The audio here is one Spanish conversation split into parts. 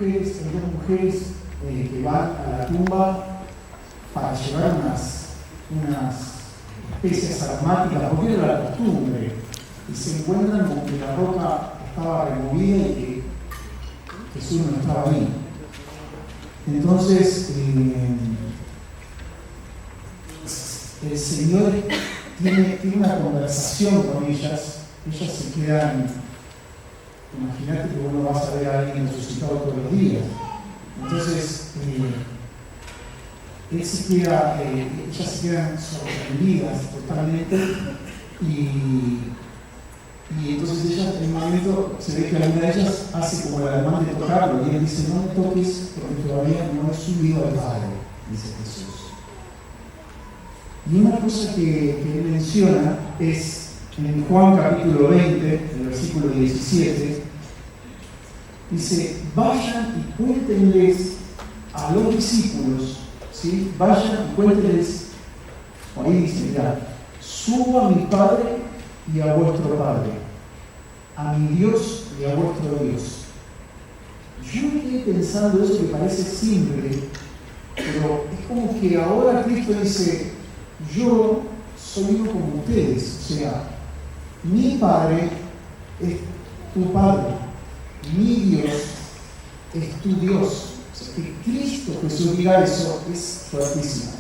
mujeres que van a la tumba para llevar unas especias aromáticas, porque era la costumbre, y se encuentran con que la roca estaba removida y que Jesús no estaba ahí. Entonces, el Señor tiene una conversación con ellas se quedan, imagínate que vos no vas a ver a alguien resucitado todos los días. Entonces, ellas se quedan sorprendidas totalmente y entonces ellas, en un momento se ve que alguna de ellas hace como el ademán de tocarlo y él dice: no me toques porque todavía no he subido al Padre, dice Jesús. Y una cosa que él menciona es en Juan capítulo 20, en el versículo 17, dice: vayan y cuéntenles a los discípulos, ¿sí? Vayan y cuéntenles, ahí dice, mirá, subo a mi Padre y a vuestro Padre, a mi Dios y a vuestro Dios. Yo me quedé pensando eso, que parece simple, pero es como que ahora Cristo dice: yo soy uno como ustedes, o sea, mi Padre es tu Padre, mi Dios es tu Dios. O sea, que Cristo Jesús diga eso es fuertísimo.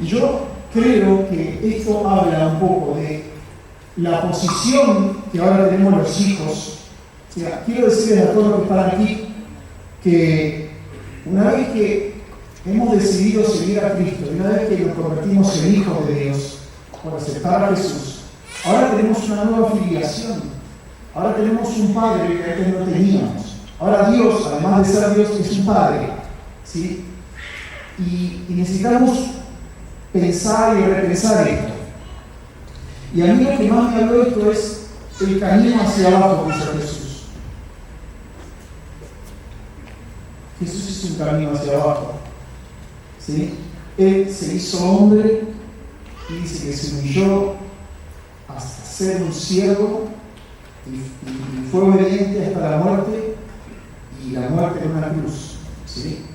Y yo creo que esto habla un poco de la posición que ahora tenemos los hijos. O sea, quiero decirles a todos los que están aquí que una vez que hemos decidido seguir a Cristo, y una vez que nos convertimos en hijos de Dios por aceptar a Jesús, ahora tenemos una nueva filiación. Ahora tenemos un Padre que antes no teníamos. Ahora Dios, además de ser Dios, es un Padre, ¿sí? Y necesitamos pensar y repensar esto. Y a mí lo que más me habló esto es el camino hacia abajo que hizo Jesús. Jesús hizo un camino hacia abajo, ¿sí? Él se hizo hombre y dice que se humilló hasta ser un siervo y fue obediente hasta la muerte, y la muerte en una cruz, ¿sí?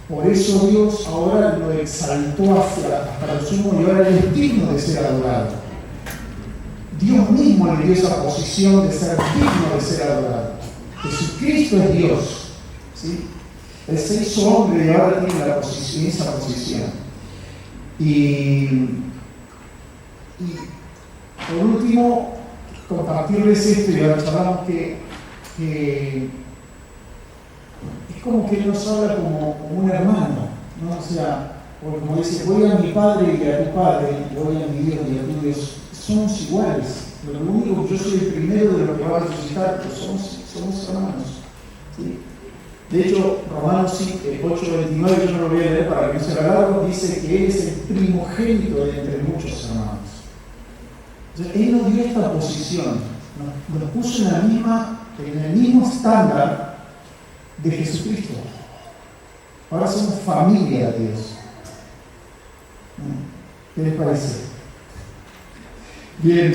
Por eso Dios ahora lo exaltó hasta lo sumo y ahora él es digno de ser adorado. Dios mismo le dio esa posición de ser digno de ser adorado. Jesucristo es Dios, ¿sí? Él se hizo hombre y ahora tiene esa posición. Y por último, compartirles esto, y ahora hablamos que es como que Él nos habla como un hermano, ¿no? O sea, como dice: voy a mi Padre y a tu Padre, voy a mi Dios y a tu Dios. Somos iguales. Lo único que yo soy el primero de lo que va a resucitar, pero somos hermanos, ¿sí? De hecho, Romanos 8:29, yo no lo voy a leer para que no sea largo, dice que Él es el primogénito de entre muchos hermanos. Entonces, Él nos dio esta posición, nos puso en el mismo estándar de Jesucristo. Ahora somos familia de Dios. ¿Qué les parece? Bien.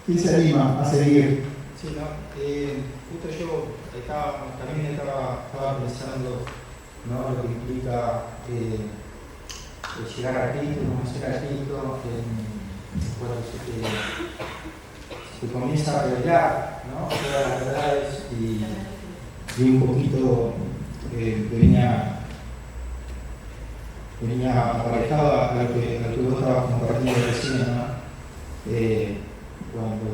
¿Quién se anima a seguir? Sí, no, justo yo también estaba pensando, ¿no?, lo que implica llegar a Cristo, conocer a Cristo, cuando se comienza a revelar, ¿no?, todas las verdades, y un poquito venía aparejado a lo que vos estabas compartiendo recién, ¿no? Cuando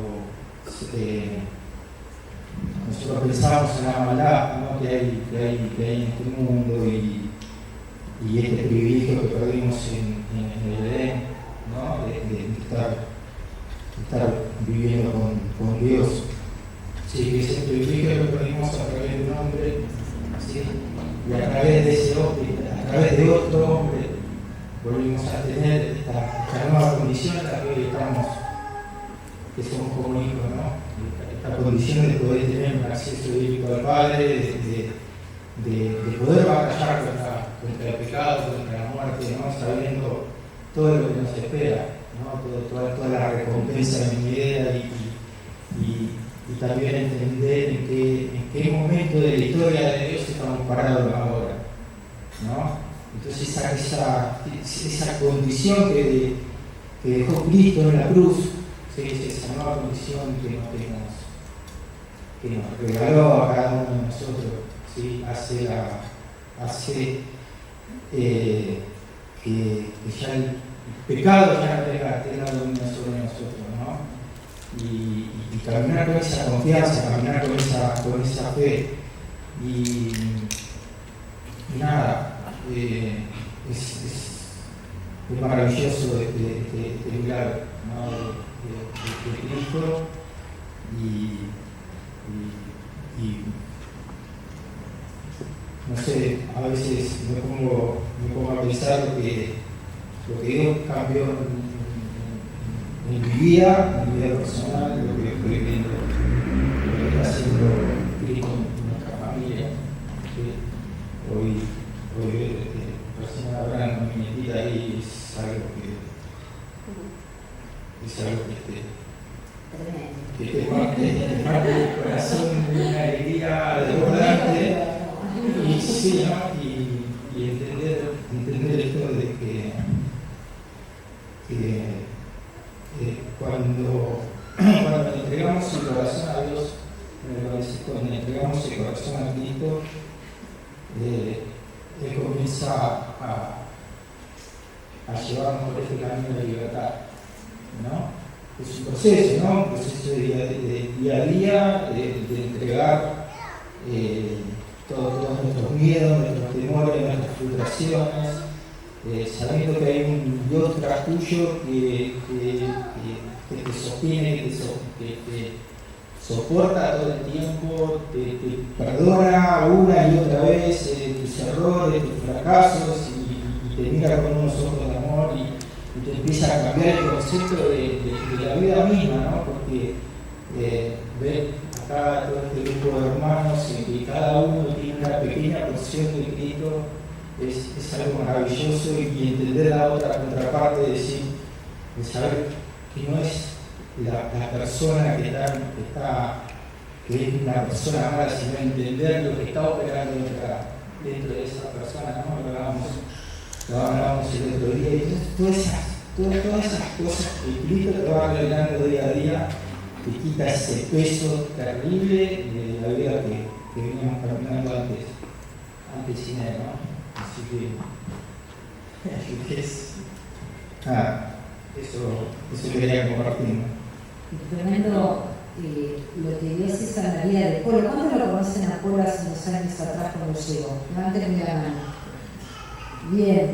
nosotros pensamos en la maldad, ¿no?, que hay en este mundo, y este privilegio que perdimos en el Edén, ¿no?, de estar viviendo con Dios. Sí, que ese privilegio lo perdimos a través de un hombre, ¿sí?, y a través de ese hombre, a través de otro hombre, volvimos a tener esta nueva condición en la que hoy estamos, que somos como hijos, ¿no? Esta condición de poder tener un acceso directo al Padre, de poder batallar contra el pecado, contra la muerte, ¿no?, sabiendo todo lo que nos espera, ¿no?, toda la recompensa venidera, y también entender en qué momento de la historia de Dios estamos parados ahora, ¿no? Entonces esa condición que dejó Cristo en la cruz, ¿sí? Esa nueva condición que nos regaló a cada uno de nosotros, ¿sí? hace que ya el pecado ya no tenga dominio sobre nosotros, ¿no? Y caminar con esa confianza, caminar con esa fe. Y nada, es maravilloso este milagro, ¿no? de Cristo. Y no sé, a veces me pongo a pensar lo que Dios cambió en mi vida personal, lo que estoy viendo, lo que está haciendo Cristo en nuestra familia. ¿Sí? Hoy recién hablando mi nietita ahí es algo que parte del corazón, una alegría desbordante. Y sí, ¿no? Y entender esto de que cuando entregamos el corazón a Dios, cuando entregamos el corazón a Cristo, Él comienza a llevarnos por este camino de libertad, ¿no? Es un proceso, ¿no? Un proceso de día a día, de entregar todos nuestros miedos, nuestros temores, nuestras frustraciones, sabiendo que hay un Dios tras tuyo que te sostiene, que te soporta todo el tiempo, te perdona una y otra vez tus errores, tus fracasos y te mira con unos ojos de amor y te empieza a cambiar el concepto de la vida misma, ¿no? Porque ver acá todo este grupo de hermanos en que cada uno tiene una pequeña porción de Cristo es algo maravilloso, y entender la otra contraparte, de saber que no es la persona que es una persona mala, sino entender lo que está operando dentro de esa persona, ¿no? Lo hablábamos el otro día, y entonces todas esas cosas que Cristo te va revelando día a día, te quita ese peso terrible de la vida que veníamos caminando antes sin él, ¿no? Así que eso quería compartir. Tremendo lo que Dios hizo en la vida de Polo. ¿Cuántos lo conocen a Polo hace unos años atrás cuando llegó? Levanten la mano. Bien,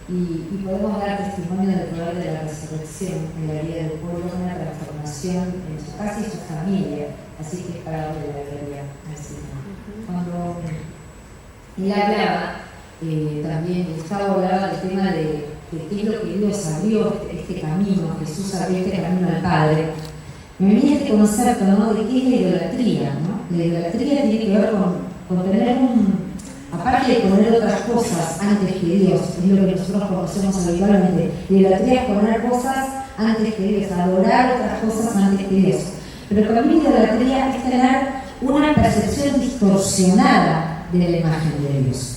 y podemos dar testimonio del poder de la resurrección en la vida de Polo, una transformación en su casa y su familia. Así que es para darle la gloria al Señor. Cuando él hablaba, también Gustavo hablaba del tema de qué es lo que Dios abrió, este camino, Jesús abrió este camino al Padre. Me venía este concepto, ¿no?, de qué es la idolatría, ¿no? La idolatría tiene que ver con tener aparte de poner otras cosas antes que Dios, es lo que nosotros conocemos habitualmente. La idolatría es poner cosas antes que Dios, adorar otras cosas antes que Dios. Pero para mí la idolatría es tener una percepción distorsionada de la imagen de Dios.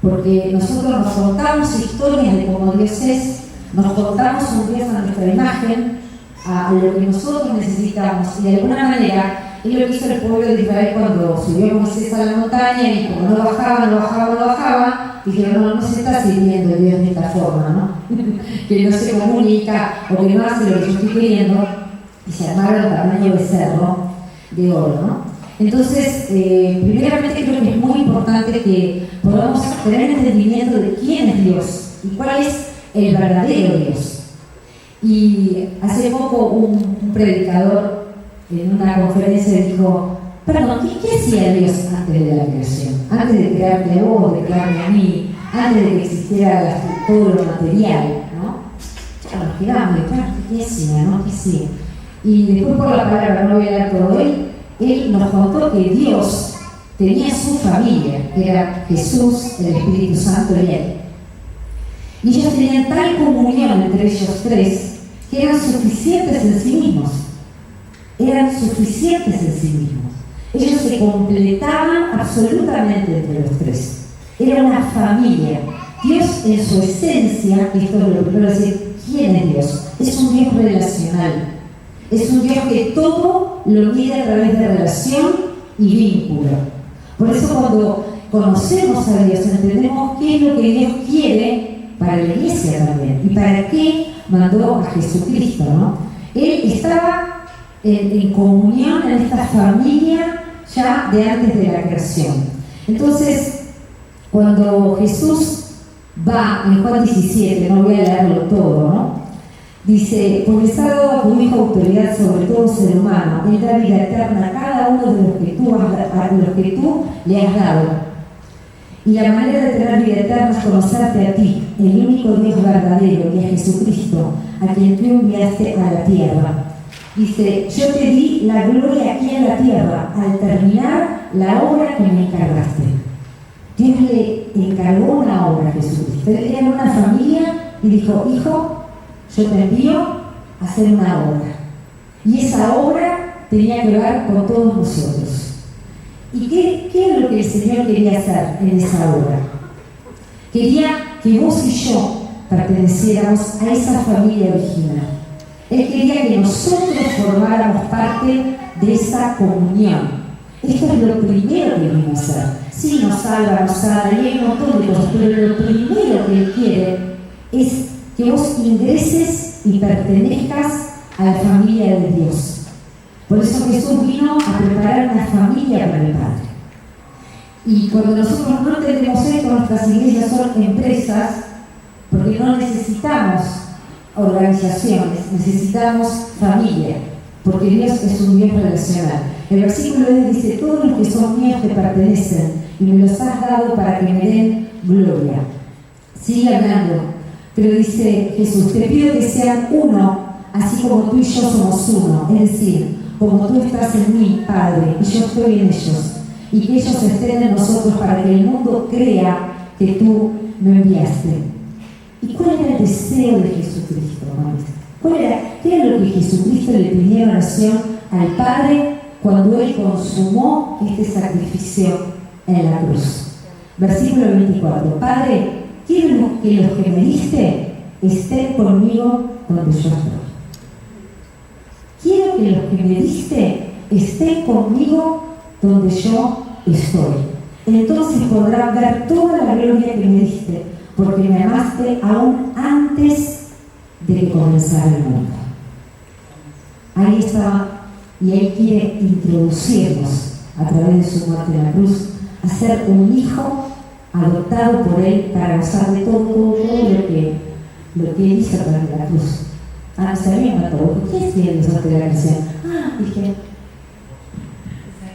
Porque nosotros nos contamos historias de cómo Dios es, nos contamos un Dios a nuestra imagen, a lo que nosotros necesitamos, y de alguna manera es lo que hizo el pueblo de Israel cuando subió Moisés a la montaña, y como no bajaba, dijeron: no se está sirviendo Dios de esta forma, ¿no? Que no se comunica o que no hace lo que yo estoy queriendo, y se armaron tamaño becerro de oro, ¿no? Entonces, primeramente creo que es muy importante que podamos tener entendimiento de quién es Dios y cuál es el verdadero Dios. Y hace poco un predicador en una conferencia dijo: perdón, ¿qué hacía Dios antes de la creación? Antes de crearte a vos, de crearme a mí, antes de que existiera todo lo material, ¿no? Ya nos quedamos de claro, ¿qué hacía, no? ¿Qué hacía? Y después, por la palabra, no voy a dar todo él nos contó que Dios tenía su familia, que era Jesús, el Espíritu Santo y él. Y ellos tenían tal comunión entre ellos tres que eran suficientes en sí mismos. eran suficientes en sí mismos. Ellos se completaban absolutamente entre los tres. Era una familia. Dios en su esencia, esto es lo primero decir, ¿quién es Dios? Es un Dios relacional. Es un Dios que todo lo mide a través de relación y vínculo. Por eso cuando conocemos a Dios, entendemos qué es lo que Dios quiere para la iglesia también y para qué mandó a Jesucristo, ¿no? Él estaba en comunión en esta familia ya de antes de la creación. Entonces, cuando Jesús va en Juan 17, no voy a leerlo todo, ¿no? Dice, porque les ha dado a tu Hijo autoridad sobre todo ser humano, y da vida eterna a cada uno de los que tú le has dado. Y la manera de tener vida eterna es conocerte a ti, el único Dios verdadero, y a Jesucristo, a quien tú enviaste a la tierra. Dice, yo te di la gloria aquí en la tierra, al terminar la obra que me encargaste. Dios le encargó una obra a Jesucristo. Él era una familia y dijo, hijo, yo te envío a hacer una obra. Y esa obra tenía que ver con todos nosotros. ¿Y qué es lo que el Señor quería hacer en esa obra? Quería que vos y yo perteneciéramos a esa familia original. Él quería que nosotros formáramos parte de esa comunión. Esto es lo primero que vino a hacer. Sí, nos salva, nos sana, y hay un montón de cosas, pero lo primero que Él quiere es que vos ingreses y pertenezcas a la familia de Dios. Por eso Jesús vino a preparar una familia para el Padre. Y cuando nosotros no entendemos esto, nuestras iglesias son empresas, porque no necesitamos organizaciones, necesitamos familia, porque Dios es un Dios relacional. El versículo 10 dice, todos los que son míos te pertenecen, y me los has dado para que me den gloria. Sigue hablando, pero dice Jesús, te pido que sean uno, así como tú y yo somos uno, es decir, como tú estás en mí, Padre, y yo estoy en ellos, y que ellos estén en nosotros para que el mundo crea que tú me enviaste. ¿Y cuál era el deseo de Jesucristo, hermanos? ¿Qué era lo que Jesucristo le pidió en oración al Padre cuando Él consumó este sacrificio en la cruz? Versículo 24. Padre, quiero que los que me diste estén conmigo donde yo estoy. Quiero que los que me diste estén conmigo donde yo estoy. Entonces podrán ver toda la gloria que me diste, porque me amaste aún antes de que comenzara el mundo. Ahí estaba, y Él quiere introducirnos a través de su muerte en la cruz, a ser un hijo adoptado por Él para gozar de todo lo que Él hizo a través de la cruz. No sabía mató. ¿Qué es bien eso de la canción? Dije.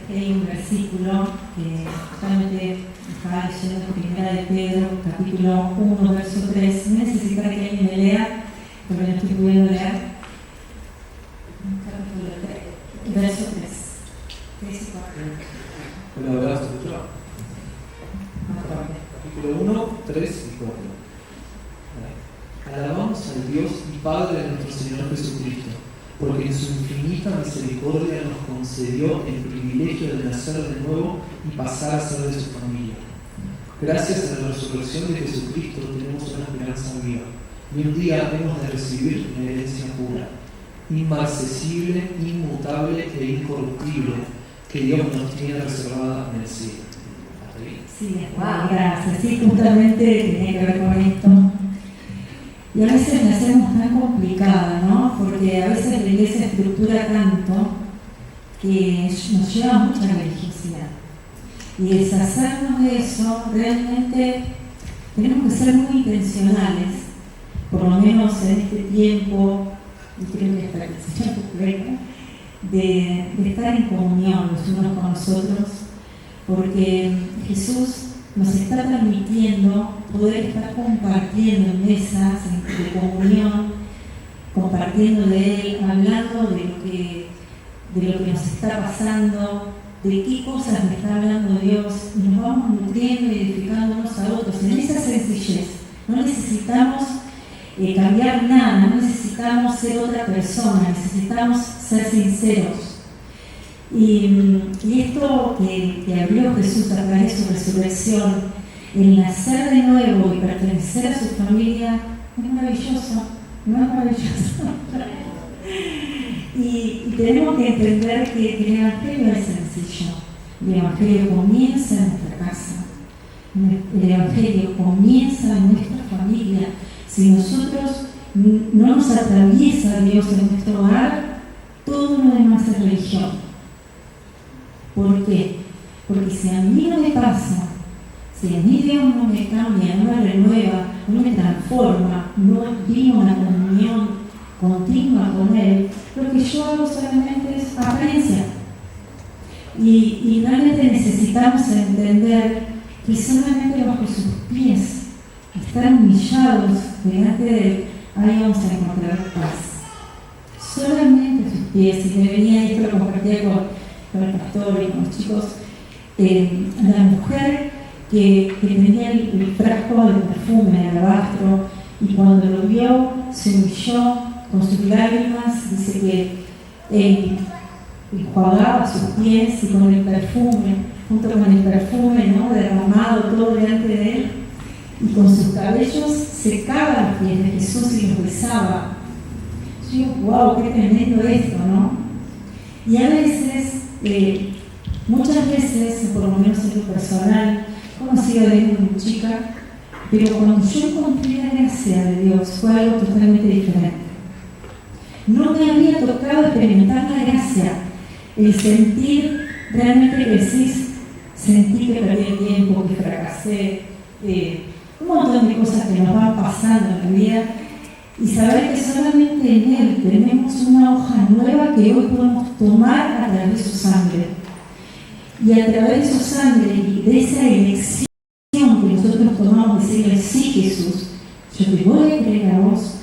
Aquí hay un versículo que justamente estaba leyendo en Primera de Pedro, capítulo 1, verso 3. No necesita que alguien me lea, porque no estoy pudiendo leer. Capítulo 3, verso 3. 3 y 4. Bueno, ¿verdad? Capítulo 1, 3 y 4. Alabamos al Dios y Padre de nuestro Señor Jesucristo, porque en su infinita misericordia nos concedió el privilegio de nacer de nuevo y pasar a ser de su familia. Gracias a la resurrección de Jesucristo tenemos una esperanza viva, y un día hemos de recibir una herencia pura, inmarcesible, inmutable e incorruptible, que Dios nos tiene reservada en el cielo. Sí, gracias. Sí, justamente tenía que ver con esto. Y a veces la hacemos tan complicada, ¿no? Porque a veces la iglesia estructura tanto que nos lleva a mucha religiosidad. Y deshacernos de eso, realmente tenemos que ser muy intencionales, por lo menos en este tiempo, y creo que hasta que el Señor venga, de estar en comunión los unos con los otros, porque Jesús nos está permitiendo poder estar compartiendo en mesas de comunión, compartiendo de Él, hablando de lo que nos está pasando, de qué cosas me está hablando Dios, y nos vamos nutriendo y edificando unos a otros en esa sencillez. No necesitamos cambiar nada, no necesitamos necesitamos ser otra persona, necesitamos ser sinceros. Y esto que abrió Jesús a través de su resurrección, el nacer de nuevo y pertenecer a su familia, es maravilloso, no es maravilloso. Y tenemos que entender que el Evangelio es sencillo. El Evangelio comienza en nuestra casa. El Evangelio comienza en nuestra familia. Si nosotros no nos atraviesa Dios en nuestro hogar, todo lo demás es religión. ¿Por qué? Porque si a mí no me pasa, si a mí Dios no me cambia, no me renueva, no me transforma, no vivo una comunión continua con Él, lo que yo hago solamente es apariencia. Y realmente necesitamos entender que solamente bajo sus pies, estar humillados delante de Él, ahí vamos a encontrar paz. Solamente sus pies. Y me venía y esto lo compartía con el pastor y con los chicos, la mujer que tenía el frasco de perfume de alabastro, y cuando lo vio se humilló con sus lágrimas, dice que enjuagaba sus pies y con el perfume, junto con el perfume, ¿no?, derramado todo delante de él, y con sus cabellos secaba los pies de Jesús y los besaba. Yo digo, wow, qué tremendo esto, ¿no? Y a veces, muchas veces, por lo menos en lo personal, conocido de una chica, pero cuando yo encontré la gracia de Dios fue algo totalmente diferente. No me había tocado experimentar la gracia, el sentir realmente que decís, sentí que perdí el tiempo, que fracasé, un montón de cosas que nos van pasando en la vida, y saber que solamente en Él tenemos una hoja nueva que hoy podemos tomar a través de su sangre. Y a través de su sangre y de esa elección que nosotros tomamos, decirle sí, Jesús, yo te voy a creer a vos,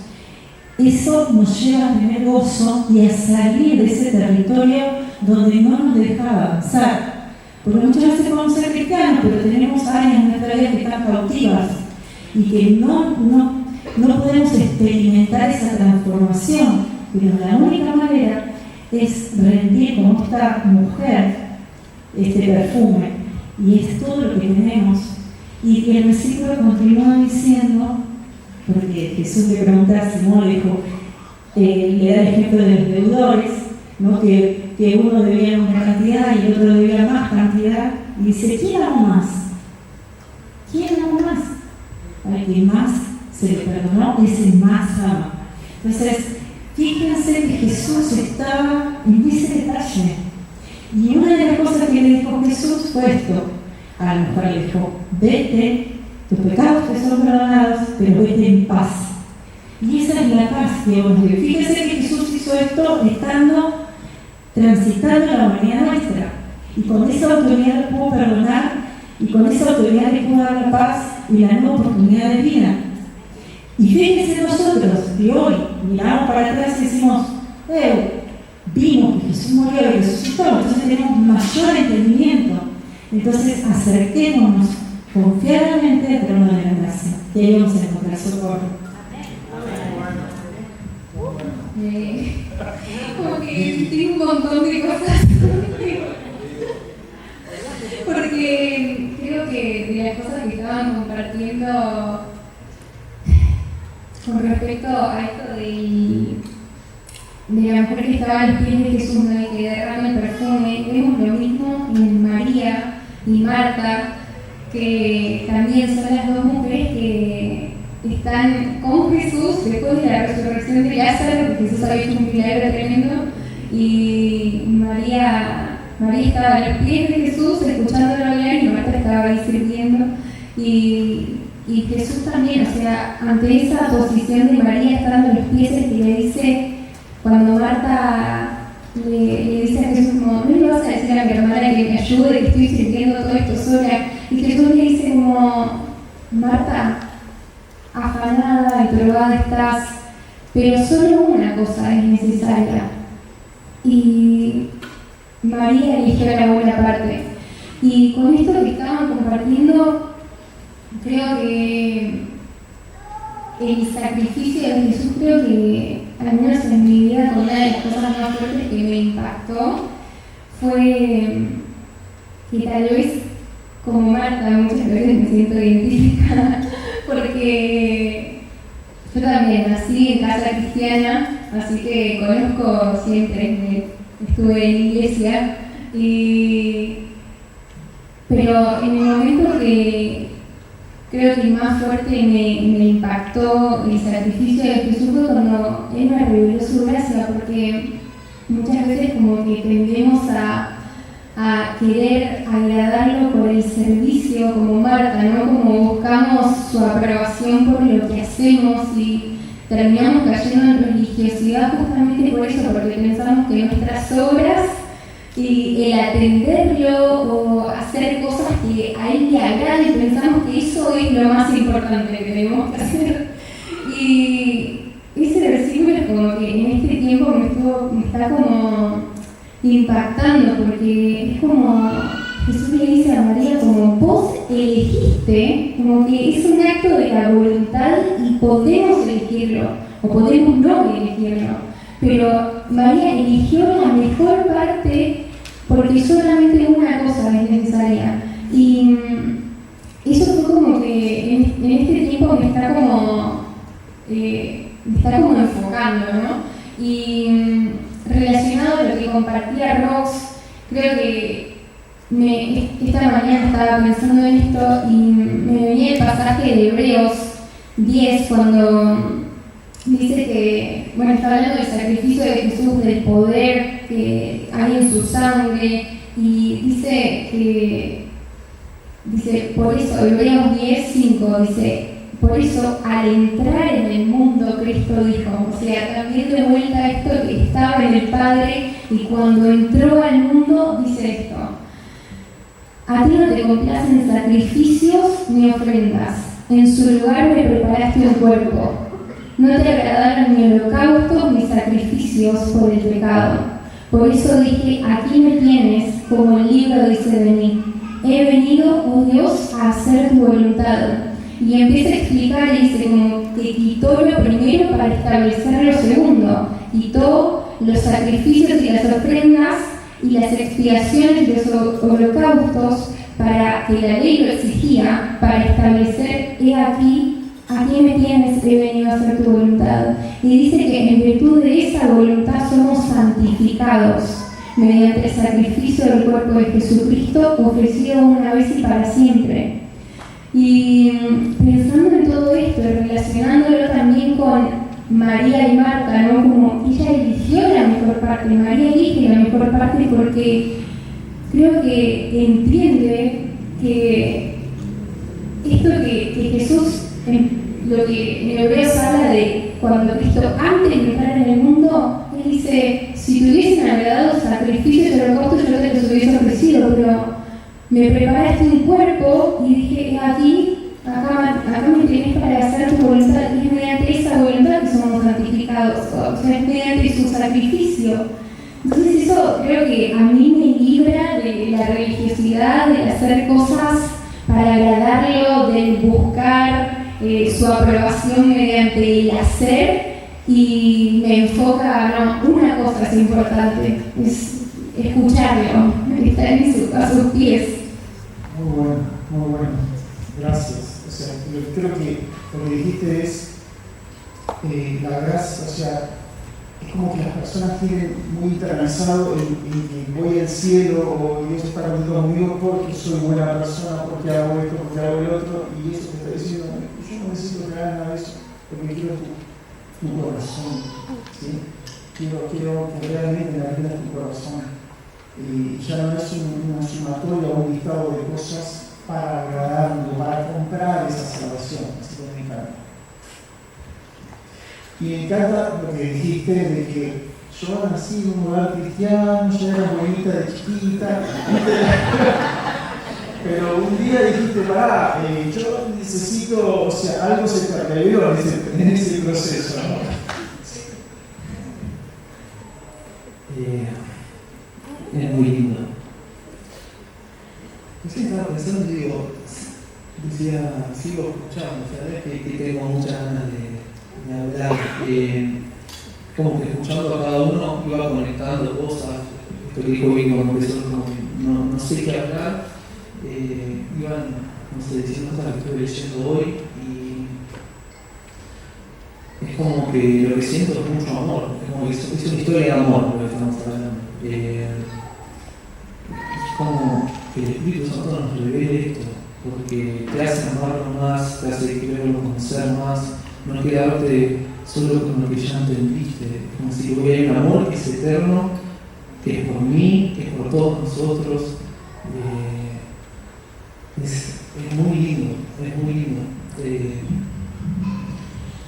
eso nos lleva a tener gozo y a salir de ese territorio donde no nos deja avanzar. Porque muchas veces podemos ser cristianos, pero tenemos áreas en nuestra vida que están cautivas y que no podemos experimentar esa transformación. Pero la única manera es rendir como esta mujer este perfume, y es todo lo que tenemos. Y el versículo continúa diciendo, porque Jesús le pregunta a Simón, le dijo, le da el ejemplo de los deudores, ¿no?, que uno debía una cantidad y el otro debía más cantidad, y dice, ¿quién amó más? ¿Quién amó más? Al que más se le perdonó es el más ama. Entonces, fíjense que Jesús estaba en ese detalle. Y una de las cosas que le dijo Jesús fue esto. A la mujer le dijo, vete, tus pecados te son perdonados, pero vete en paz. Y esa es la paz que os dio. Fíjense que Jesús hizo esto estando transitando la humanidad nuestra. Y con esa autoridad le pudo perdonar, y con esa autoridad le pudo dar la paz y la nueva oportunidad de vida. Y fíjense nosotros, que hoy miramos para atrás y decimos, vimos que Jesús murió y resucitó, entonces tenemos mayor entendimiento. Entonces acerquémonos confiadamente al trono de la gracia, que ahí vamos a encontrar socorro. Como que tengo un montón de cosas, porque creo que de las cosas que estaban compartiendo con respecto a esto de la mujer que estaba a los pies de Jesús, ¿no?, y que derrama el perfume, vemos lo mismo en María y Marta, que también son las dos mujeres que están con Jesús después de la resurrección de Lázaro, porque Jesús había hecho un milagro tremendo, y María estaba a los pies de Jesús escuchándolo hablar, y Marta estaba ahí sirviendo, y Jesús también, o sea, ante esa posición de María estando a los pies, que le dice, cuando Marta le dice a Jesús como, no le vas a decir a mi hermana que me ayude, que estoy sirviendo todo esto sola, y Jesús le dice como, Marta, afanada y probada estás, pero solo una cosa es necesaria, y María eligió la buena parte. Y con esto que estaban compartiendo, creo que el sacrificio de Jesús, creo que al menos en mi vida, una de las cosas más fuertes que me impactó fue que tal vez, como Marta, muchas veces me siento identificada, porque yo también nací en casa cristiana, así que conozco siempre, estuve en iglesia, pero en el momento que creo que más fuerte me impactó el sacrificio de Jesús fue cuando Él me reveló su gracia, porque muchas veces como que tendemos a querer agradarlo por el servicio, como Marta, ¿no? Como buscamos su aprobación por lo que hacemos y terminamos cayendo en religiosidad justamente por eso, porque pensamos que nuestras obras y el atenderlo o hacer cosas que a Él le agraden, pensamos que eso es lo más importante que tenemos que hacer. Y ese versículo es como que en este tiempo me está como impactando, porque es como Jesús le dice a María, como vos elegiste, como que es un acto de la voluntad y podemos elegirlo o podemos no elegirlo, pero María eligió la mejor parte porque solamente una cosa es necesaria. Y eso fue como que en este tiempo me está como enfocando, ¿no? Y relacionado a lo que compartía Rox, creo que esta mañana estaba pensando en esto y me venía el pasaje de Hebreos 10 cuando dice que, bueno, está hablando del sacrificio de Jesús, del poder que hay en su sangre, y dice, por eso, Hebreos 10:5 dice, por eso al entrar en el mundo Cristo dijo, o sea, también de vuelta esto que estaba en el Padre y cuando entró al mundo dice esto, a ti no te complacen sacrificios ni ofrendas, en su lugar me preparaste un cuerpo. No te agradaron ni holocaustos ni sacrificios por el pecado. Por eso dije, aquí me tienes, como el libro dice de mí. He venido, oh Dios, a hacer tu voluntad. Y empieza a explicar y dice como que quitó lo primero para establecer lo segundo. Quitó los sacrificios y las ofrendas y las expiaciones de los holocaustos para que la ley lo exigía, para establecer, he aquí me tienes, he venido a hacer tu voluntad. Y dice que en virtud de esa voluntad somos santificados mediante el sacrificio del cuerpo de Jesucristo ofrecido una vez y para siempre. Y pensando en todo esto, relacionándolo también con María y Marta, ¿no? Como ella eligió la mejor parte, María elige la mejor parte porque creo que entiende que esto que Jesús, lo que en Hebreos habla de cuando Cristo, antes de entrar en el mundo, Él dice, si te hubiesen agradado sacrificios y holocaustos, yo te los hubiese ofrecido, pero me preparaste un cuerpo y dije, aquí, acá me tienes para hacer tu voluntad, y es mediante esa voluntad que somos santificados, o sea, es mediante su sacrificio. Entonces eso creo que a mí me libra de la religiosidad, de hacer cosas para agradarlo, de buscar su aprobación mediante el hacer, y me enfoca, no, una cosa es importante, es escucharlo, estar a sus pies. Muy bueno, gracias. O sea, creo que lo que dijiste es la gracia, o sea, es como que las personas tienen muy internalizado el que voy al cielo o Dios está conmigo porque soy buena persona, porque hago esto, porque hago el otro, y eso que está diciendo, yo no necesito que hagas nada de eso, porque quiero tu corazón, ¿sí? Quiero que realmente me atiendas tu corazón. Y ya no es una sumatoria o un listado de cosas para agradarlo, para comprar esa salvación, así que me encanta. Y me encanta lo que dijiste de que yo nací en un hogar cristiano, yo era bonita de chiquita, pero un día dijiste, pará, yo necesito, o sea, algo se cambió en ese proceso, ¿no? Es muy lindo. Yo estaba pensando y digo, sigo escuchando, ¿sabes? Que tengo muchas ganas de hablar. como que escuchando a cada uno iba conectando cosas. Esto que dijo Vicky cuando empezó, como que no sé qué hablar, iban, no sé, diciendo cosas que estoy leyendo hoy, y es como que lo que siento es mucho amor, es como que es una historia de amor lo que estamos hablando. Es como que el Espíritu Santo nos revele esto, porque te hace amarlo más, te hace quererlo conocer más, no quedarte solo con lo que ya entendiste. Es como si hubiera un amor que es eterno, que es por mí, que es por todos nosotros. Es muy lindo, es muy lindo.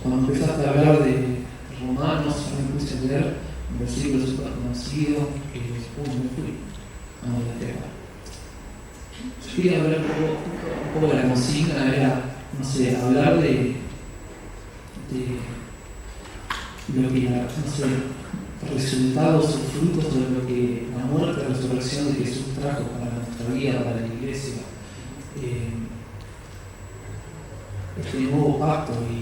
Cuando empezaste a hablar de Romanos, yo me puse a leer un versículo súper conocido, que me fui a la tierra. Yo quería hablar un poco de la consigna, era, no sé, hablar de lo que, no sé, resultados o frutos de lo que la muerte y la resurrección de Jesús trajo para nuestra vida, para la iglesia. Este nuevo pacto, y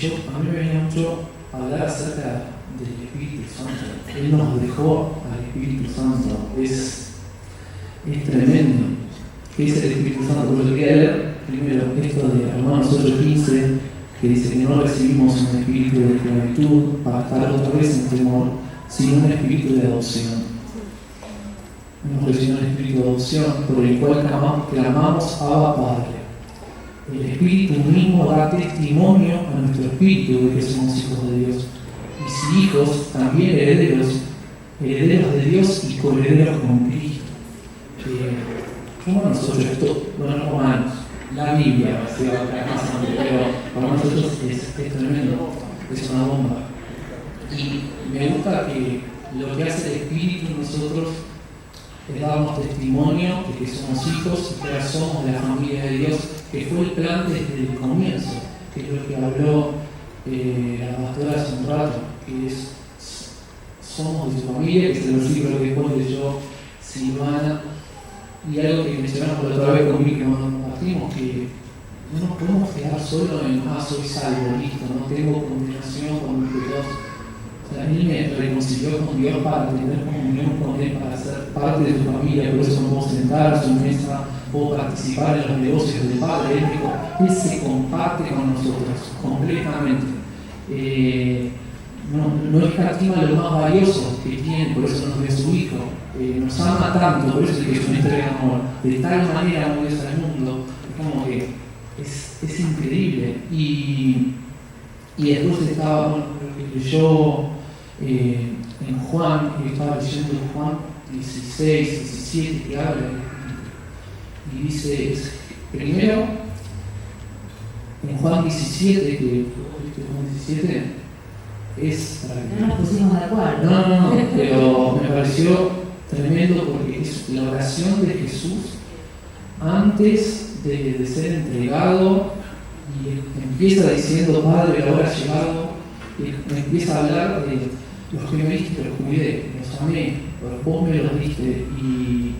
a mí me venía mucho hablar acerca del Espíritu Santo. Él nos dejó al Espíritu Santo. Es tremendo. ¿Qué dice el Espíritu Santo? Yo quería leer primero esto de Romanos 8:15, que dice que no recibimos un espíritu de esclavitud para estar otra vez en temor, sino un espíritu de adopción. Hemos recibido un espíritu de adopción por el cual clamamos Abba Padre. El Espíritu mismo da testimonio a nuestro espíritu de que somos hijos de Dios. Y si hijos, también herederos de Dios y coherederos con Cristo. Romanos 8, Romanos, la Biblia, pero para nosotros es tremendo, es una bomba. Y me gusta que lo que hace el Espíritu en nosotros es darnos testimonio de que somos hijos y que ahora somos de la familia de Dios, que fue el plan desde el comienzo, que es lo que habló la pastora hace un rato, que es somos de su familia, que es el versículo que después leyó Silvana, y algo que mencionamos la otra vez con Vicky cuando compartimos, que no nos podemos quedar solo en soy salvo, listo, no tengo condenación con mis pecados. O sea, él me reconcilió con Dios para tener comunión con Él, para ser parte de su familia, por eso me puedo sentar a su mesa, puedo participar en los negocios del Padre. Él se comparte con nosotros completamente. No escatima lo más valioso que tiene, por eso nos dio su Hijo. Nos ama tanto, por eso es que es una historia de amor. De tal manera amó Dios al mundo, es como que es increíble. Y después estaba, bueno, lo que leyó en Juan, que estaba leyendo Juan 16, 17, que habla y dice, primero, en Juan 17, que Juan 17 es para que no nos pusimos de acuerdo. No, pero me pareció tremendo porque es la oración de Jesús antes de ser entregado, y empieza diciendo, Padre, la hora ha llegado, y empieza a hablar de los que me diste, los cuidé, los amé, vos me los diste, y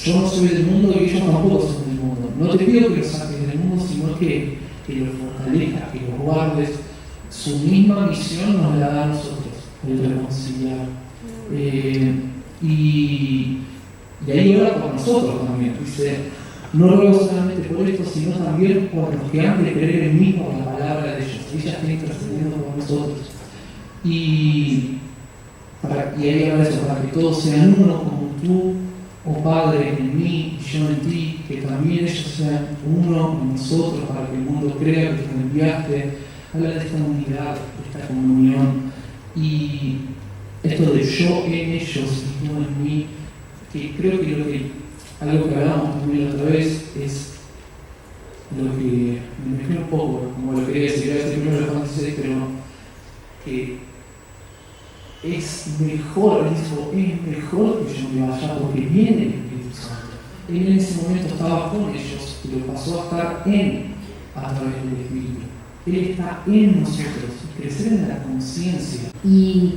yo no soy del mundo y ellos tampoco son del mundo. No te pido que los saques del mundo, sino que los fortalezcas, que los guardes. Su misma misión nos la da a nosotros, el reconciliar. Y ahí ora por nosotros también. Dice, no ruego solamente por esto, sino también por los que han de creer en mí por la palabra de ellos. Ella está intercediendo por nosotros. Y ahí habla eso, para que todos sean uno como tú, oh Padre, en mí y yo en ti, que también ellos sean uno en nosotros, para que el mundo crea que te enviaste. Habla de esta unidad, de esta comunión, y esto de yo en ellos y tú en mí, que creo que algo que hablamos también la otra vez es lo que me imagino un poco, como lo quería decir primero Juan 16, pero que es mejor que yo me vaya porque viene el Espíritu Santo. Él en ese momento estaba con ellos, pero pasó a estar a través del Espíritu. Él está en nosotros, crecer en la conciencia. Y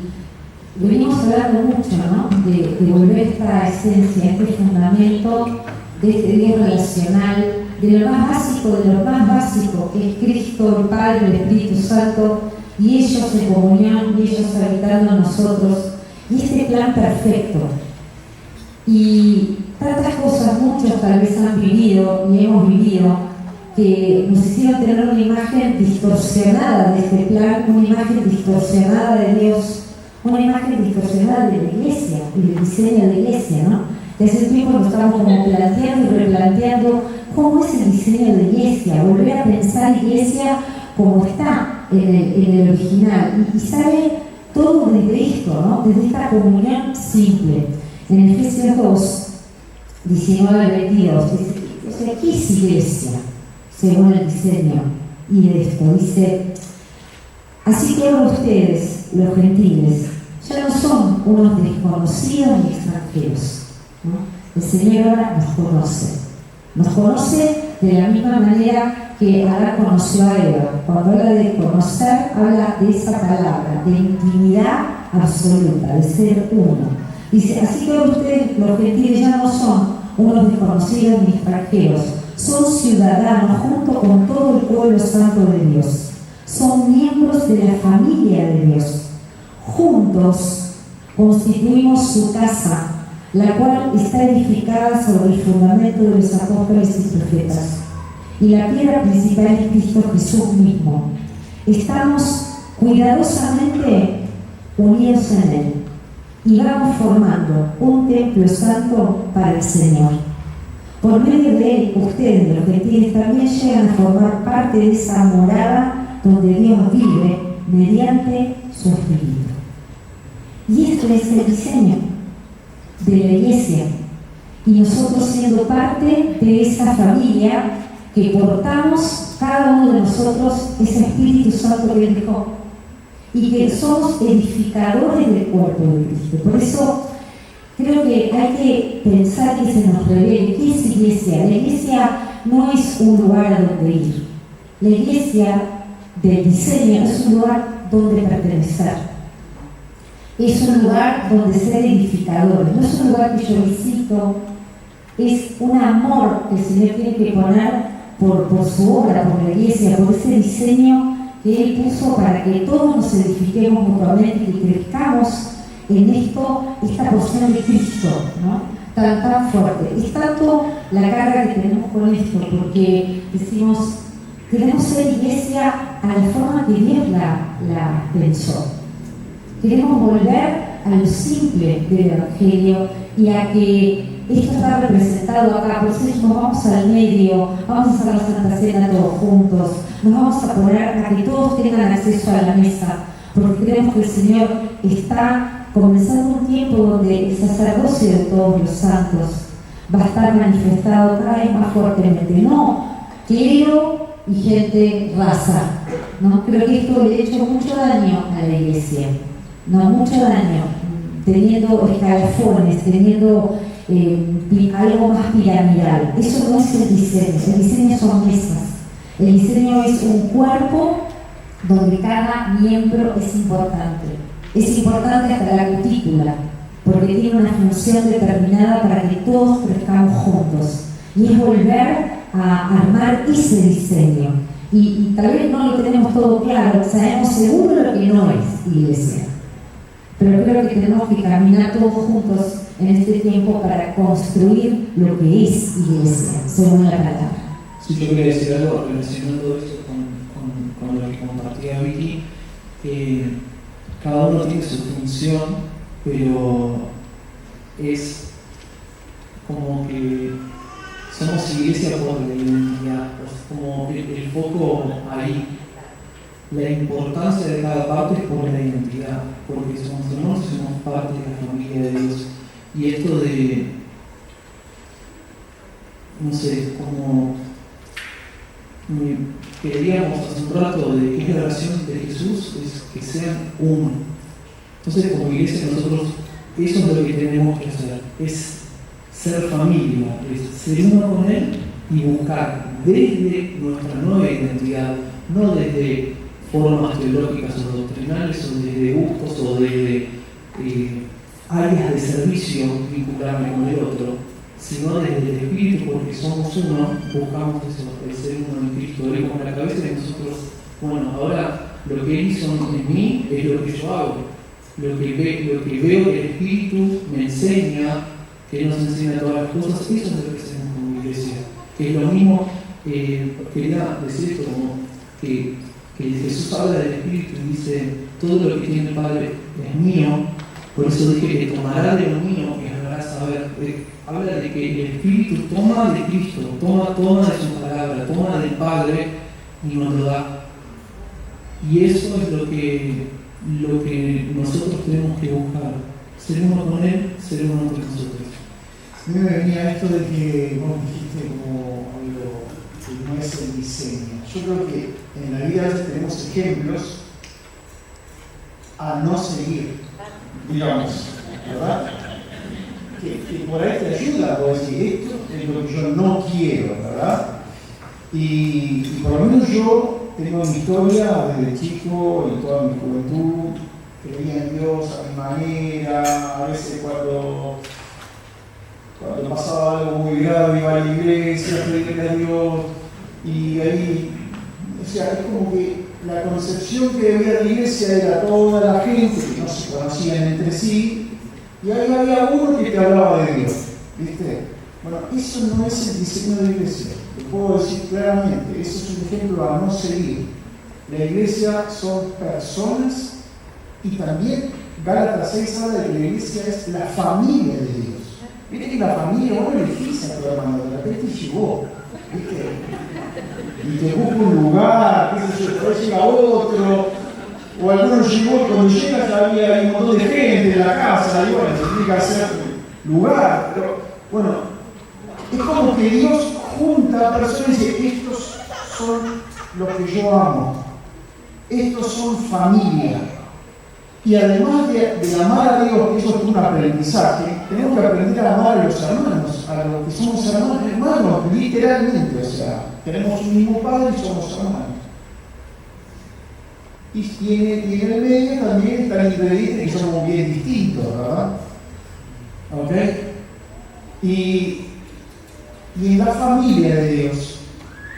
venimos hablando mucho, ¿no? De volver esta esencia, este fundamento de este Dios relacional, de lo más básico, que es Cristo, el Padre, el Espíritu Santo, y ellos en comunión, y ellos habitando en nosotros, y este plan perfecto. Y tantas cosas muchos tal vez han vivido y hemos vivido que nos hicieron tener una imagen distorsionada de este plan, una imagen distorsionada de Dios, una imagen distorsionada de la iglesia y del diseño de la iglesia, ¿no? Desde ese tiempo nos estamos como planteando y replanteando cómo es el diseño de la iglesia, volver a pensar iglesia como está en el original. Y sale todo desde esto, ¿no? Desde esta comunión simple. En Efesios 2, 19 al 22, dice, o sea, ¿qué es iglesia? Según el diseño y de esto, dice, así que ahora ustedes, los gentiles, ya no son unos desconocidos ni extranjeros, ¿no? El Señor ahora nos conoce de la misma manera que Adán conoció a Eva. Cuando habla de conocer, habla de esa palabra, de intimidad absoluta, de ser uno. Dice, así que ustedes, los gentiles, ya no son unos desconocidos ni extranjeros, son ciudadanos junto con todo el pueblo santo de Dios. Son miembros de la familia de Dios. Juntos constituimos su casa, la cual está edificada sobre el fundamento de los apóstoles y profetas. Y la piedra principal es Cristo Jesús mismo. Estamos cuidadosamente unidos en Él y vamos formando un templo santo para el Señor. Por medio de Él, ustedes, los gentiles, también llegan a formar parte de esa morada donde Dios vive mediante su Espíritu. Y esto es el diseño de la iglesia. Y nosotros siendo parte de esa familia que portamos cada uno de nosotros ese Espíritu Santo que Él dejó. Y que somos edificadores del cuerpo de Cristo. Por eso creo que hay que pensar que se nos revele qué es iglesia. La iglesia no es un lugar a donde ir. La iglesia del diseño es un lugar donde pertenecer. Es un lugar donde ser edificadores. No es un lugar que yo visito. Es un amor que el Señor tiene que poner por su obra, por la iglesia, por ese diseño que Él puso para que todos nos edifiquemos mutuamente y que crezcamos en esta porción de Cristo, ¿no? Tan fuerte. Es tanto la carga que tenemos con esto, porque decimos, queremos ser iglesia a la forma que Dios la pensó. Queremos volver a lo simple del Evangelio y a que esto está representado acá. Por eso dijimos, vamos al medio, vamos a hacer la Santa Cena todos juntos, nos vamos a poner a que todos tengan acceso a la mesa, porque creemos que el Señor está comenzando un tiempo donde el sacerdocio de todos los santos va a estar manifestado cada vez más fuertemente. No clero y gente raza, ¿no? Creo que esto le ha hecho mucho daño a la iglesia, no, mucho daño, teniendo escalafones, teniendo algo más piramidal. Eso no es el diseño son mesas. El diseño es un cuerpo donde cada miembro es importante. Es importante hasta la cutícula, porque tiene una función determinada para que todos crezcamos juntos. Y es volver a armar ese diseño. Y tal vez no lo tenemos todo claro, sabemos seguro lo que no es iglesia. Pero creo que tenemos que caminar todos juntos en este tiempo para construir lo que es iglesia, según la palabra. Sí, yo quería decir algo relacionando esto con lo que compartía Vicky. Cada uno tiene su función, pero es como que somos iglesia por la identidad, como el foco ahí. La importancia de cada parte es por la identidad, porque somos parte de la familia de Dios. Y esto de, no sé, como queríamos hace un rato de qué es la oración de Jesús, es que sean uno. Entonces, como iglesia, nosotros, eso es lo que tenemos que hacer, es ser familia, es ser uno con Él y buscar desde nuestra nueva identidad, no desde formas teológicas o doctrinales, o desde gustos, o desde áreas de servicio, vincularme con el otro, sino desde el Espíritu, porque somos uno, buscamos eso, el ser uno en Cristo, Él como la cabeza de nosotros. Bueno, ahora Lo que Él hizo en mí es lo que yo hago. Lo que veo que el Espíritu me enseña, que Él nos enseña todas las cosas, eso es lo que hacemos como iglesia. Que es lo mismo, quería decir esto como que Jesús habla del Espíritu y dice, todo lo que tiene el Padre es mío, por eso dije que tomará de lo mío y hará saber. Habla de que el Espíritu toma de Cristo, toma de su palabra, toma del Padre y nos lo da. Y eso es lo que nosotros tenemos que buscar, ser uno con Él, ser uno con nosotros. A mí me venía esto de que vos dijiste como algo que no es el diseño. Yo creo que en la vida tenemos ejemplos a no seguir, digamos, ¿verdad? Que por ahí te ayuda a decir, esto es lo que yo no quiero, ¿verdad? Y por lo menos yo tengo mi historia desde chico y toda mi juventud, creía en Dios a mi manera, a veces cuando pasaba algo muy grave iba a la iglesia, pedirle a Dios, y ahí, o sea, es como que la concepción que había de la iglesia era toda la gente que no se conocían entre sí, y ahí había uno que te hablaba de Dios, ¿viste? Bueno, eso no es el diseño de la iglesia, lo puedo decir claramente, eso es un ejemplo a no seguir. La iglesia son personas y también Gálatas 6 habla de que la iglesia es la familia de Dios. Viste que la familia, vos no elegís a tu hermano, de repente llegó, ¿viste? Y te busca un lugar, qué sé yo, después llega otro, o alguno llegó y cuando llegas había un montón de gente en la casa, y bueno, se tiene que hacer lugar, pero bueno, es como que Dios junta a personas y dice, estos son los que yo amo, estos son familia. Y además de amar a Dios, que eso es un aprendizaje, tenemos que aprender a amar a los hermanos, a los que somos hermanos, literalmente, o sea, tenemos un mismo padre y somos hermanos. Y en el medio también está el ingrediente que somos bien distintos, ¿verdad? ¿Ok? Y en la familia de Dios,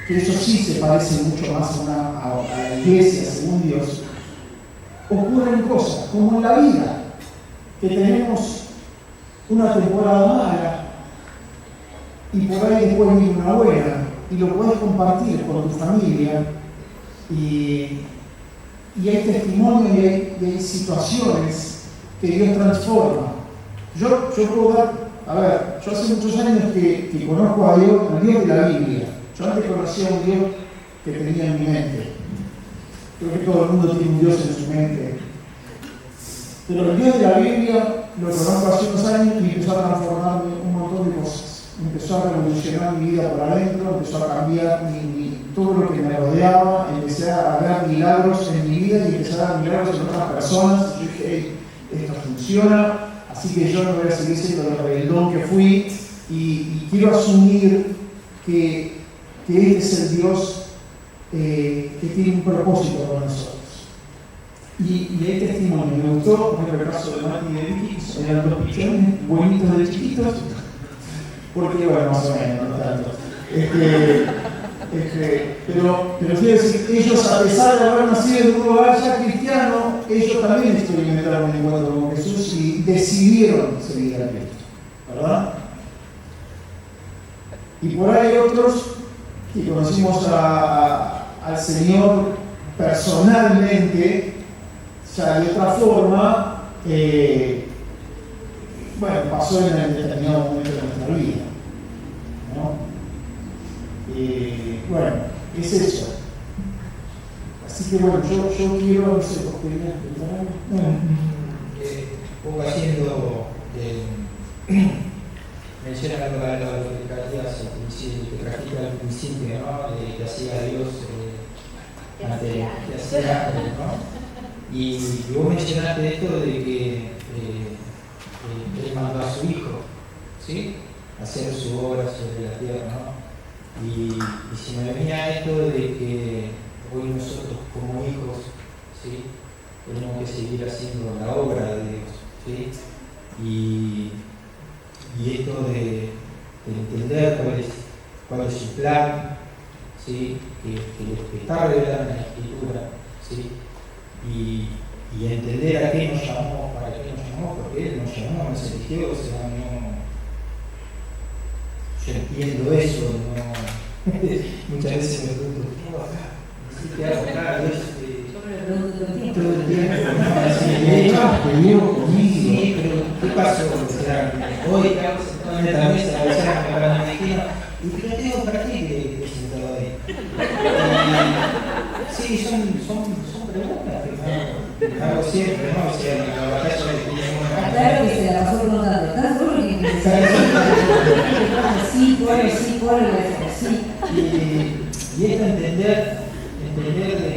que eso sí se parece mucho más a la iglesia según Dios, ocurren cosas, como en la vida, que tenemos una temporada mala y por ahí después viene una buena y lo puedes compartir con tu familia y hay testimonio y hay situaciones que Dios transforma. Yo puedo dar, a ver, yo hace muchos años que conozco a Dios, al Dios de la Biblia. Yo antes conocía a un Dios que tenía en mi mente. Creo que todo el mundo tiene un Dios en su mente. Pero el Dios de la Biblia lo conozco hace unos años y empezó a transformarme un montón de cosas. Empezó a revolucionar mi vida por adentro, empezó a cambiar todo lo que me rodeaba, empecé a ver milagros en mi vida y empecé a ver milagros en otras personas. Y yo dije, hey, esto funciona, así que yo no voy a seguir siendo el rebeldón que fui y quiero asumir que este es el Dios que tiene un propósito con nosotros. Y hay testimonio, me gustó, por ejemplo, el caso de Mati y de Vicky, eran dos pichones, buenitos de chiquitos, porque bueno, más o menos, no tanto. Pero quiero decir, ellos a pesar de haber nacido en un hogar ya cristiano, ellos también experimentaron el encuentro con Jesús y decidieron seguir a Cristo, ¿verdad? Y por ahí hay otros que conocimos al Señor personalmente, ya de otra forma, bueno, pasó en un determinado momento de nuestra vida, ¿no? Bueno, es eso. Así que bueno, yo quiero, no sé, ¿vos querías preguntar algo? Un poco haciendo mención a la que traías al principio, que trajiste al principio, ¿no? Que hacía Dios que hacía antes, ¿no? Y vos mencionaste esto de que Él mandó a su Hijo, ¿sí? A hacer su obra sobre la tierra, ¿no? Y si me venía esto de que hoy nosotros como hijos, ¿sí? Tenemos que seguir haciendo la obra de Dios, ¿sí? Y esto de entender cuál es su plan, ¿sí? que está revelado en la Escritura, ¿sí? porque Él nos llamó, nos eligió, o sea, no. Yo entiendo eso, no. Muchas veces me pregunto, ¿qué hago acá? ¿Qué hago acá? Dios, Yo me lo pregunto todo el tiempo. todo el tiempo, ¿no? Te llevo conmigo. Sí, pero ¿qué pasó? O sea, hoy que hago sentado en esta mesa, a veces me paran y me dijeron, ¿y qué no tengo para qué que sentado ahí? Sí, son preguntas que me hago siempre, ¿no? O sea, la batalla que tenemos acá. Claro que se la pasó preguntando, ¿estás seguro que sí, cuál, sí? Y esto entender de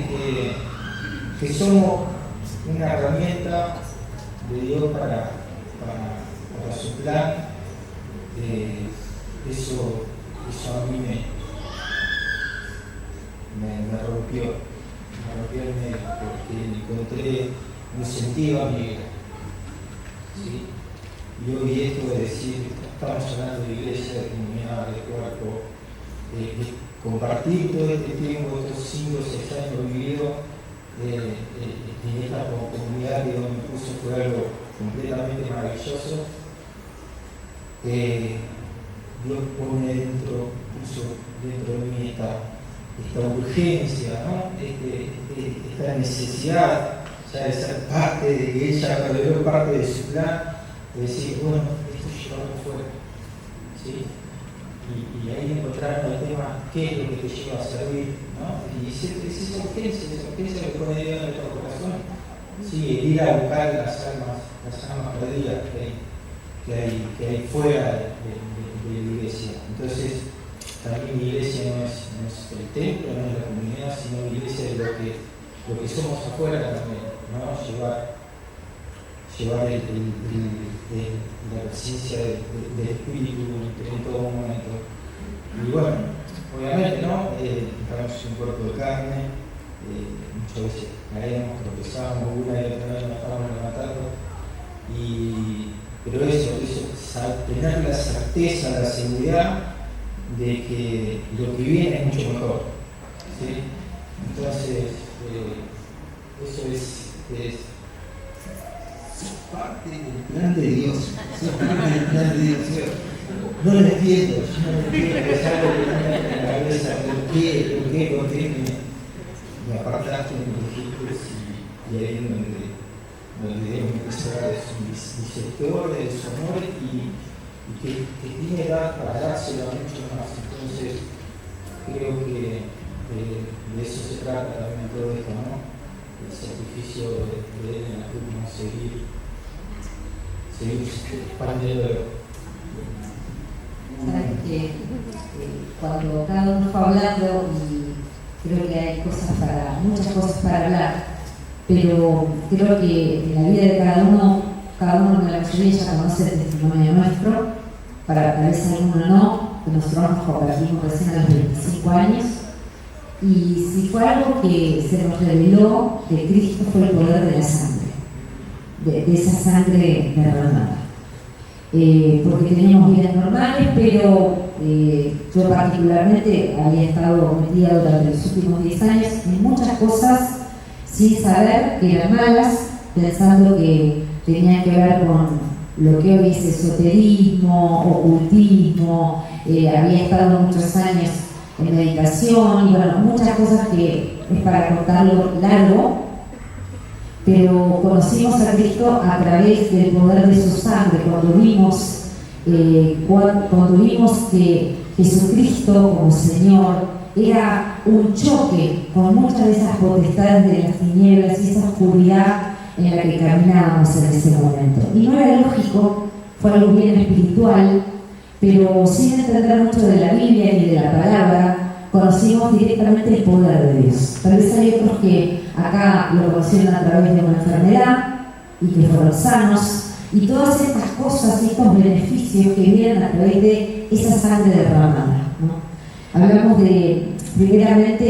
que somos una herramienta de Dios para su plan, eso a mí me rompió el medio, porque encontré un sentido a mi vida. ¿Sí? Y hoy esto de decir, estamos hablando de iglesia, de comunidad, de cuerpo, de compartir todo este tiempo, estos 5 o 6 años vividos en esta comunidad que Dios me puso, fue algo completamente maravilloso. Dios puso dentro de mí esta urgencia, ¿no? Esta necesidad ya de ser parte de que ella reveló parte de su plan, de decir, bueno, esto llevarlo fuera, ¿sí? Y ahí encontrar el tema, qué es lo que te lleva a servir, ¿no? Y es esa urgencia que pone Dios en nuestro corazón, ¿sí? El ir a buscar las almas perdidas que hay fuera de la iglesia. Entonces, también mi iglesia no es el templo, no es la comunidad, sino la iglesia es lo que somos afuera también, ¿no? Llevar la presencia del Espíritu en todo momento. Y bueno, obviamente, ¿no? Estamos en un cuerpo de carne, muchas veces caemos, tropezamos, una y otra vez nos estamos levantando, pero eso, tener la certeza, la seguridad de que lo que viene es mucho mejor, ¿sí? Entonces, eso es parte del plan de Dios. Es parte del plan de Dios. No lo entiendo, es algo que no me entra en la cabeza. ¿Por qué me apartaste, me dijiste? Y ahí es donde Dios me empezó a dar mi sector, de su amor y que tiene edad para dárselo a mucho más. Entonces, creo que de eso se trata también todo esto, ¿no? El sacrificio de Él en la cruz, seguir expandiendo. Sabes que cuando cada uno fue hablando, y creo que hay muchas cosas para hablar, pero creo que en la vida de cada uno de la mayoría ya conoce el testimonio nuestro, para tal vez alguno no, que nosotros nos convertimos recién a los 25 años. Y si fue algo que se nos reveló de Cristo, fue el poder de la sangre, de esa sangre derramada. Porque teníamos vidas normales, pero yo particularmente había estado metida durante los últimos 10 años en muchas cosas sin saber que eran malas, pensando que tenían que ver con lo que hoy es esoterismo, ocultismo. Había estado muchos años en meditación y bueno, muchas cosas que es para contarlo largo, pero conocimos a Cristo a través del poder de su sangre, cuando vimos que Jesucristo como Señor era un choque con muchas de esas potestades de las tinieblas y esa oscuridad en la que caminábamos en ese momento. Y no era lógico, fue algo bien espiritual, pero sin entender mucho de la Biblia ni de la palabra, conocimos directamente el poder de Dios. Tal vez hay otros que acá lo conocieron a través de una enfermedad y que fueron sanos, y todas estas cosas y estos beneficios que vienen a través de esa sangre derramada, ¿no? Hablamos primeramente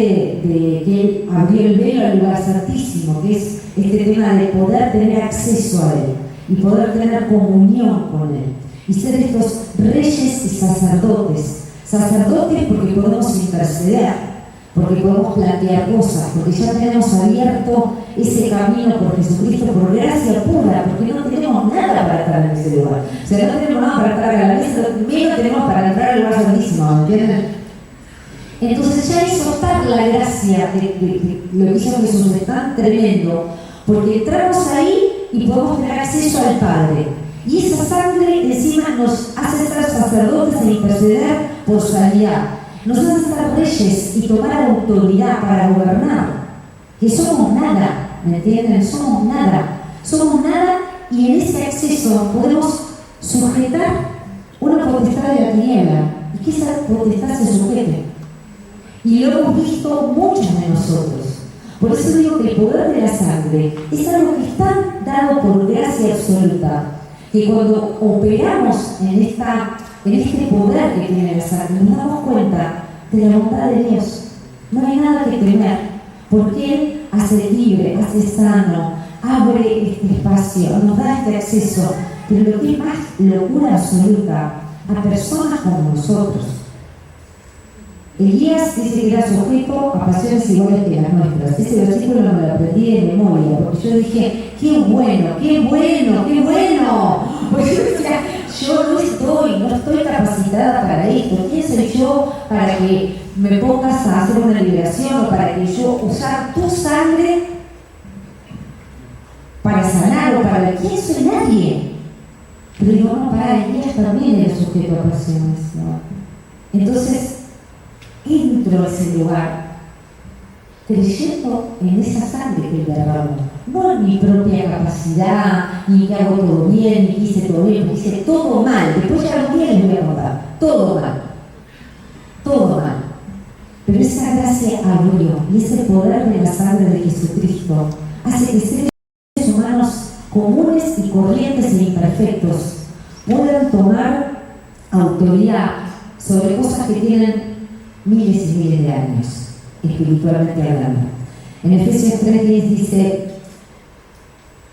de que Él abrió el velo al lugar santísimo, que es este tema de poder tener acceso a Él y poder tener comunión con Él y ser estos reyes y sacerdotes porque podemos interceder, porque podemos plantear cosas, porque ya tenemos abierto ese camino por Jesucristo, por gracia pura, porque no tenemos nada para estar en ese lugar. O sea, no tenemos nada para estar a la mesa, menos tenemos para entrar al lugar santísimo, ¿me entienden? Entonces ya hizo tal la gracia de lo que hizo Jesús, es tan tremendo, porque entramos ahí y podemos tener acceso al Padre. Y esa sangre encima nos hace ser sacerdotes e interceder por su sanidad. Nos hace ser reyes y tomar autoridad para gobernar. Que somos nada, ¿me entienden? Somos nada. Somos nada y en ese acceso podemos sujetar una potestad de la tiniebla y que esa potestad se sujete. Y lo hemos visto muchos de nosotros. Por eso digo que el poder de la sangre es algo que está dado por gracia absoluta, que cuando operamos en este poder que tiene la sangre, nos damos cuenta de la bondad de Dios. No hay nada que temer, porque Él hace libre, hace sano, abre este espacio, nos da este acceso. Pero lo que es más locura absoluta, a personas como nosotros. Elías dice que era sujeto a pasiones iguales que las nuestras. Ese versículo me lo aprendí de memoria, porque yo dije, qué bueno, qué bueno, qué bueno. Porque yo decía, yo no estoy capacitada para esto. ¿Quién soy yo para que me pongas a hacer una liberación o para que yo usar tu sangre para sanar o para... ¿Quién soy? Nadie. Pero digo, no, para Elías también era sujeto a pasiones, ¿no? Entonces, entro a ese lugar creyendo en esa sangre que derramó, no en mi propia capacidad, ni que hago todo bien, ni que hice todo bien, porque hice todo mal. Después ya algún día les voy a contar, todo mal, pero esa gracia abrió y ese poder de la sangre de Jesucristo hace que seres humanos comunes y corrientes e imperfectos puedan tomar autoridad sobre cosas que tienen miles y miles de años, espiritualmente hablando. En Efesios 3:10 dice: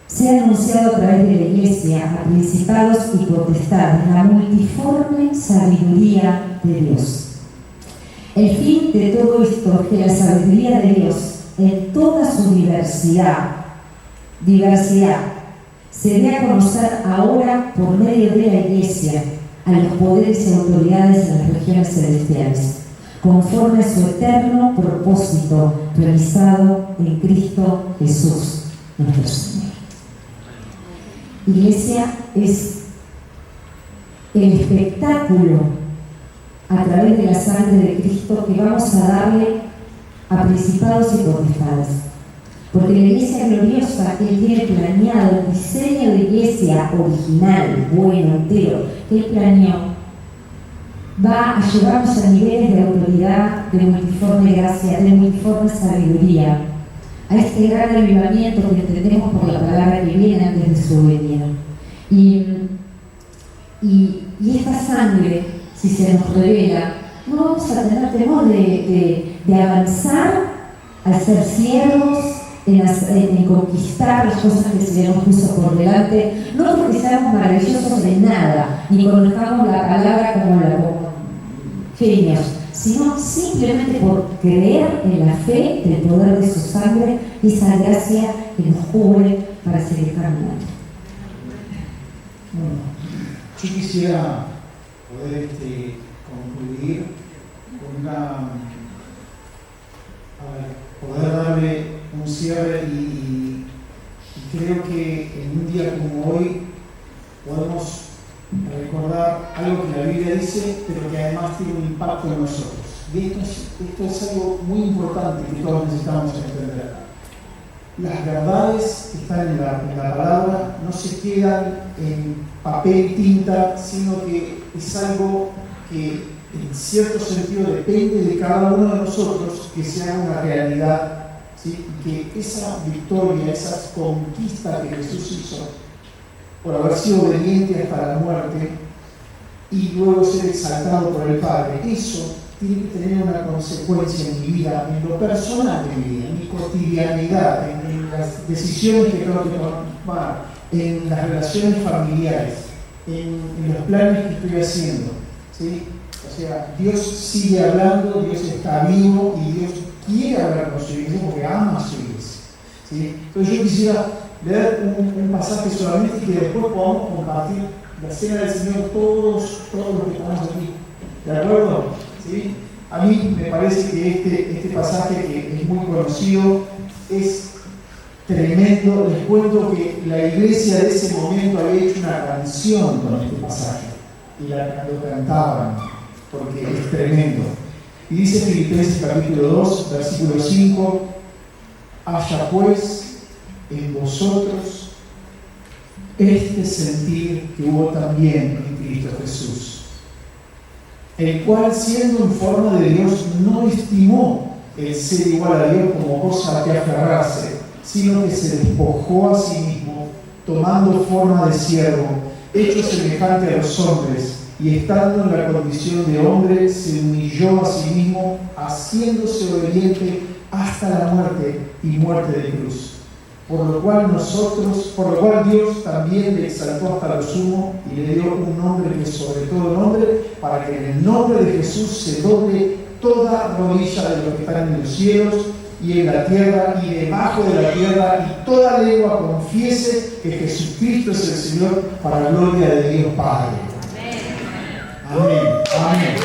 se ha anunciado a través de la Iglesia a principados y potestades la multiforme sabiduría de Dios. El fin de todo esto es que la sabiduría de Dios, en toda su diversidad, se dé a conocer ahora por medio de la Iglesia a los poderes y autoridades en las regiones celestiales, conforme a su eterno propósito realizado en Cristo Jesús, nuestro Señor. Iglesia es el espectáculo a través de la sangre de Cristo que vamos a darle a principados y potestades. Porque la iglesia gloriosa que Él tiene planeado, el diseño de iglesia original, bueno, entero, que Él planeó, va a llevarnos a niveles de autoridad, de multiforme gracia, de multiforme sabiduría, a este gran avivamiento que entendemos por la palabra que viene antes de su venida. Y esta sangre, si se nos revela, no vamos a tener temor de avanzar, a ser siervos, en conquistar las cosas que se nos puso por delante, no porque seamos maravillosos en nada, ni conozcamos la palabra como genios, sino simplemente por creer en la fe del poder de su sangre y esa gracia que nos cubre para seguir caminando. Bueno, yo quisiera poder concluir con poder darle un cierre y creo que en un día como hoy podemos recordar algo que la Biblia dice, pero que además tiene un impacto en nosotros. Y esto es algo muy importante que todos necesitamos entender. Las verdades que están en la palabra no se quedan en papel y tinta, sino que es algo que en cierto sentido depende de cada uno de nosotros que sea una realidad, ¿sí? Y que esa victoria, esa conquista que Jesús hizo por haber sido obediente hasta la muerte y luego ser exaltado por el Padre, eso tiene que tener una consecuencia en mi vida, en lo personal de mi vida, en mi cotidianidad, en las decisiones que tengo que tomar, en las relaciones familiares, en los planes que estoy haciendo, ¿sí? O sea, Dios sigue hablando, Dios está vivo y Dios quiere hablar con su iglesia porque ama a su iglesia. ¿Sí? Entonces yo quisiera leer un pasaje solamente y que después podamos compartir la cena del Señor todos los que estamos aquí. ¿De acuerdo? ¿Sí? A mí me parece que este pasaje, que es muy conocido, es tremendo. Les cuento que la iglesia de ese momento había hecho una canción con este pasaje y lo cantaban porque es tremendo. Y dice Filipenses capítulo 2, versículo 5: haya pues en vosotros este sentir que hubo también en Cristo Jesús, el cual, siendo en forma de Dios, no estimó el ser igual a Dios como cosa a que aferrarse, sino que se despojó a sí mismo, tomando forma de siervo, hecho semejante a los hombres, y estando en la condición de hombre, se humilló a sí mismo, haciéndose obediente hasta la muerte y muerte de cruz. Por lo cual Dios también le exaltó hasta lo sumo y le dio un nombre que es sobre todo nombre, para que en el nombre de Jesús se doble toda rodilla de los que están en los cielos y en la tierra y debajo de la tierra, y toda lengua confiese que Jesucristo es el Señor, para la gloria de Dios Padre. Amén. Amén.